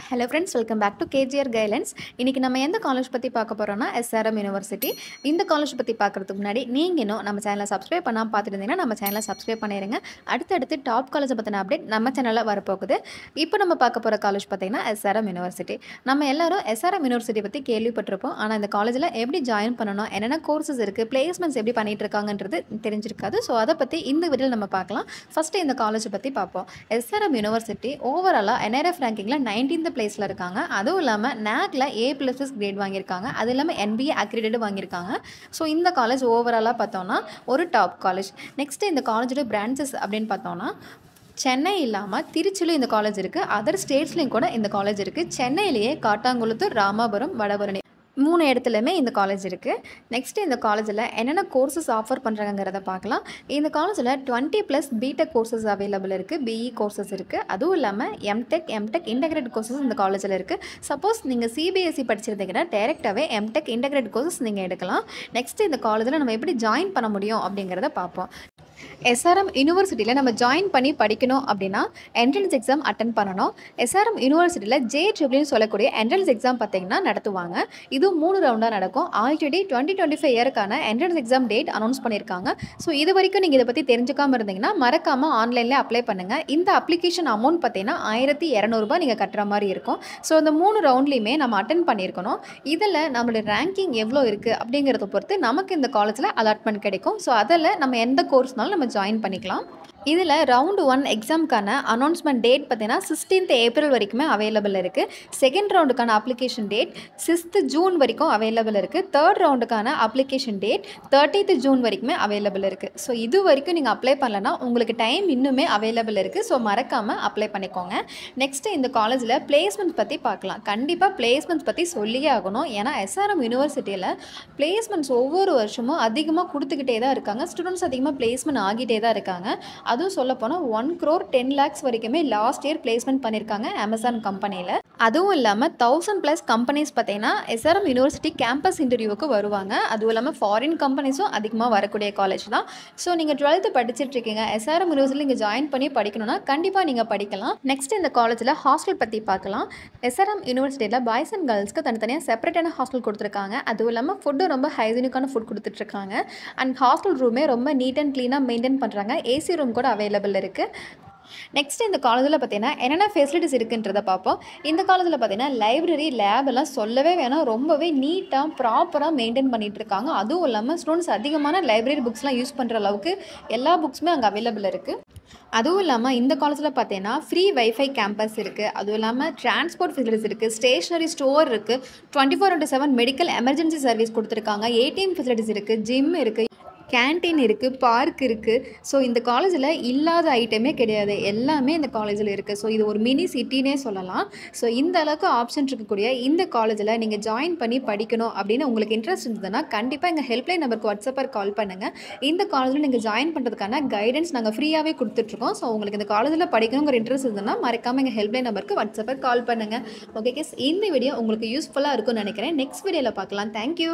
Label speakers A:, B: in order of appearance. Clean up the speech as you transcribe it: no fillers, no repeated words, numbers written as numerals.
A: Hello friends, welcome back to KGR Guidelines. இன்னைக்கு நம்ம எந்த காலேஜ் பத்தி பார்க்க போறோம்னா SRM யுனிவர்சிட்டி. இந்த காலேஜ் பத்தி பார்க்கிறதுக்கு முன்னாடி நீங்க இன்னும் நம்ம சேனலை சப்ஸ்கிரைப் பண்ணாம பார்த்துட்டு இருந்தீங்கன்னா நம்ம சேனலை சப்ஸ்கிரைப் பண்ணிருங்க. அடுத்து டாப் காலேஜ் பத்தின அப்டேட் நம்ம சேனல்ல வரப்போகுது. இப்போ நம்ம பார்க்க போற காலேஜ் பார்த்தீங்கன்னா SRM யுனிவர்சிட்டி. நம்ம எல்லாரும் SRM யுனிவர்சிட்டி பத்தி கேள்விப்பட்டிருப்போம். ஆனா இந்த காலேஜ்ல எப்படி ஜாயின் பண்ணனும், என்னென்ன கோர்சஸ் இருக்கு, பிளேஸ்மெண்ட்ஸ் எப்படி பண்ணிட்டு இருக்காங்கன்றது தெரிஞ்சிருக்காது. சோ அத பத்தி இந்த வீடியோல நம்ம பார்க்கலாம். ஃபர்ஸ்ட் இந்த காலேஜ் பத்தி பார்ப்போம். SRM யுனிவர்சிட்டி ஓவராலா NRF ரேங்கிங்ல 19th பிளேஸ்ல இருக்காங்க. அதுவும் இல்லாம NACல A++ கிரேட் வாங்கியிருக்காங்க. அது இல்லாம NBA அக்ரிடேட் வாங்கியிருக்காங்க. ஸோ இந்த காலேஜ் ஓவராலா பார்த்தோம்னா ஒரு டாப் காலேஜ். நெக்ஸ்ட் இந்த காலேஜோட பிரான்ச்சஸ் அப்படின்னு பார்த்தோம்னா சென்னை இல்லாமல் திருச்சியிலும் இந்த காலேஜ் இருக்குது. அதர் ஸ்டேட்ஸ்லையும் கூட இந்த காலேஜ் இருக்குது. சென்னையிலேயே காட்டாங்குளத்தூர், ராமாபுரம், வடபழனி 3 இடத்துலையுமே இந்த காலேஜ் இருக்குது. நெக்ஸ்ட்டு இந்த காலேஜில் என்னென்ன கோர்சஸ் ஆஃபர் பண்ணுறாங்கிறத பார்க்கலாம். இந்த காலேஜில் 20+ பிடெக் கோர்சஸ் அவைலபிள் இருக்குது. BE கோர்சஸ் இருக்குது. அதுவும் இல்லாமல் எம்டெக் இன்டெகிரேட் கோர்சஸ் இந்த காலேஜில் இருக்குது. சப்போஸ் நீங்கள் CBSE படிச்சிருந்தீங்கன்னா டேரெக்டாகவே எம்டெக் இன்டெகிரேட் கோர்சஸ் நீங்கள் எடுக்கலாம். நெக்ஸ்ட்டு இந்த காலேஜில் நம்ம எப்படி ஜாயின் பண்ண முடியும் அப்படிங்கிறத பார்ப்போம். SRM யூனிவர்சிட்டியில் நம்ம ஜாயின் பண்ணி படிக்கணும் அப்படின்னா என்ட்ரன்ஸ் எக்ஸாம் அட்டன் பண்ணணும். SRM யூனிவர்சிட்டியில் JEEன்னு சொல்லக்கூடிய என்ட்ரன்ஸ் எக்ஸாம் பார்த்தீங்கன்னா நடத்துவாங்க. இது 3 ரவுண்டாக நடக்கும். ஆல்ரெடி 2025 இயருக்கான என்ட்ரன்ஸ் எக்ஸாம் டேட் அனௌன்ஸ் பண்ணியிருக்காங்க. ஸோ இது வரைக்கும் நீங்கள் இதை பற்றி தெரிஞ்சுக்காமல் இருந்தீங்கன்னா மறக்காமல் ஆன்லைனில் அப்ளை பண்ணுங்கள். இந்த அப்ளிகேஷன் அமௌண்ட் பார்த்தீங்கன்னா 1200 நீங்கள் கட்டுற மாதிரி இருக்கும். ஸோ இந்த 3 ரவுண்ட்லேயுமே நம்ம அட்டன் பண்ணியிருக்கணும். இதில் நம்மளோட ரேங்கிங் எவ்வளோ இருக்குது அப்படிங்கிறத பொறுத்து நமக்கு இந்த காலேஜில் அலாட்மெண்ட் கிடைக்கும். ஸோ அதில் நம்ம எந்த கோர்ஸ்னாலும் நம்ம ஜாயின் பண்ணிக்கலாம். இதில் ரவுண்டு 1 எக்ஸாமுக்கான அனௌன்ஸ்மெண்ட் டேட் பார்த்தீங்கன்னா 16th ஏப்ரல் வரைக்குமே அவைலபிள் இருக்குது. செகண்ட் ரவுண்டுக்கான அப்ளிகேஷன் டேட் 6th ஜூன் வரைக்கும் அவைலபிள் இருக்குது. தேர்ட் ரவுண்டுக்கான அப்ளிகேஷன் டேட் 30th ஜூன் வரைக்குமே அவைலபிள் இருக்குது. ஸோ இது வரைக்கும் நீங்கள் அப்ளை பண்ணலன்னா உங்களுக்கு டைம் இன்னுமே அவைலபிள் இருக்குது. ஸோ மறக்காமல் அப்ளை பண்ணிக்கோங்க. நெக்ஸ்ட்டு இந்த காலேஜில் பிளேஸ்மெண்ட்ஸ் பற்றி பார்க்கலாம். கண்டிப்பாக பிளேஸ்மெண்ட்ஸ் பற்றி சொல்லியே ஆகணும். ஏன்னா SRM யூனிவர்சிட்டியில் பிளேஸ்மெண்ட்ஸ் ஒவ்வொரு வருஷமும் அதிகமாக கொடுத்துக்கிட்டே தான் இருக்காங்க. ஸ்டூடெண்ட்ஸ் அதிகமாக பிளேஸ்மெண்ட் ஆகிட்டே தான் இருக்காங்க. அதுவும் சொல்ல போனால் 1 crore 10 lakhs வரைக்குமே லாஸ்ட் இயர் பிளேஸ்மெண்ட் பண்ணியிருக்காங்க அமேசான் கம்பெனியில். அதுவும் இல்லாமல் 1000+ கம்பெனிஸ் பார்த்தீங்கன்னா SRM யூனிவர்சிட்டி கேம்பஸ் இன்டர்வியூவுக்கு வருவாங்க. அதுவும் இல்லாமல் ஃபாரின் கம்பெனிஸும் அதிகமாக வரக்கூடிய காலேஜ் தான். ஸோ நீங்கள் 12th படிச்சுட்டு இருக்கீங்க, SRM யூனிவர்சிட்டியில் நீங்கள் ஜாயின் பண்ணி படிக்கணும்னா கண்டிப்பாக நீங்கள் படிக்கலாம். நெக்ஸ்ட் இந்த காலேஜில் ஹாஸ்டல் பற்றி பார்க்கலாம். SRM யூனிவர்சிட்டியில் பாய்ஸ் அண்ட் கேர்ள்ஸ்க்கு தனித்தனியாக செப்பரேட்டான ஹாஸ்டல் கொடுத்துருக்காங்க. அதுவும் இல்லாமல் ஃபுட்டு ரொம்ப ஹைஜீனிக்கான ஃபுட் கொடுத்துட்ருக்காங்க. அண்ட் ஹாஸ்டல் ரூமே ரொம்ப நீட் அண்ட் க்ளீனாக மெயின்டைன் பண்ணுறாங்க. AC ரூம் கூட அவைலபிள் இருக்குது. நெக்ஸ்ட் இந்த காலேஜில் பார்த்தீங்கன்னா என்னென்ன ஃபெசிலிட்டிஸ் இருக்குன்றதை பார்ப்போம். இந்த காலேஜில் பார்த்தீங்கன்னா லைப்ரரி, லேப் எல்லாம் சொல்லவே வேணாம். ரொம்பவே நீட்டாக ப்ராப்பராக மெயின்டைன் பண்ணிகிட்டு இருக்காங்க. அதுவும் இல்லாமல் ஸ்டூடெண்ட்ஸ் அதிகமான லைப்ரரி புக்ஸ்லாம் யூஸ் பண்ணுற அளவுக்கு எல்லா புக்ஸுமே அங்கே அவைலபிள் இருக்குது. அதுவும் இல்லாமல் இந்த காலேஜில் பார்த்தீங்கன்னா ஃப்ரீ வைஃபை கேம்பஸ் இருக்குது. அதுவும் இல்லாமல் டிரான்ஸ்போர்ட் ஃபெசிலிட்டிஸ் இருக்குது, ஸ்டேஷ்னரி ஸ்டோர் இருக்குது, 24/7 மெடிக்கல் எமர்ஜென்சி சர்வீஸ் கொடுத்துருக்காங்க, ATM ஃபெசிலிட்டிஸ் இருக்குது, ஜிம் இருக்குது, கேன்டீன் இருக்குது, பார்க் இருக்குது. ஸோ இந்த காலேஜில் இல்லாத ஐட்டமே கிடையாது, எல்லாமே இந்த காலேஜில் இருக்குது. ஸோ இது ஒரு மினி சிட்டினே சொல்லலாம். ஸோ இந்த அளவுக்கு ஆப்ஷன் இருக்கக்கூடிய இந்த காலேஜில் நீங்கள் ஜாயின் பண்ணி படிக்கணும் அப்படின்னு உங்களுக்கு இன்ட்ரெஸ்ட் இருந்ததுன்னா கண்டிப்பாக எங்கள் ஹெல்ப்லைன் நம்பருக்கு வாட்ஸ்அப்பில் கால் பண்ணுங்கள். இந்த காலேஜில் நீங்கள் ஜாயின் பண்ணுறதுக்கான கைடன்ஸ் நாங்கள் ஃப்ரீயாகவே கொடுத்துட்ருக்கோம். ஸோ உங்களுக்கு இந்த காலேஜில் படிக்கணுங்கிற இன்ட்ரெஸ்ட் இருந்ததுன்னா மறக்காமல் எங்கள் ஹெல்ப்லைன் நம்பருக்கு வாட்ஸ்அப்பில் கால் பண்ணுங்கள். ஓகே கேஸ், இந்த வீடியோ உங்களுக்கு யூஸ்ஃபுல்லாக இருக்கும்னு நினைக்கிறேன். நெக்ஸ்ட் வீடியோவில் பார்க்கலாம். தேங்க்யூ.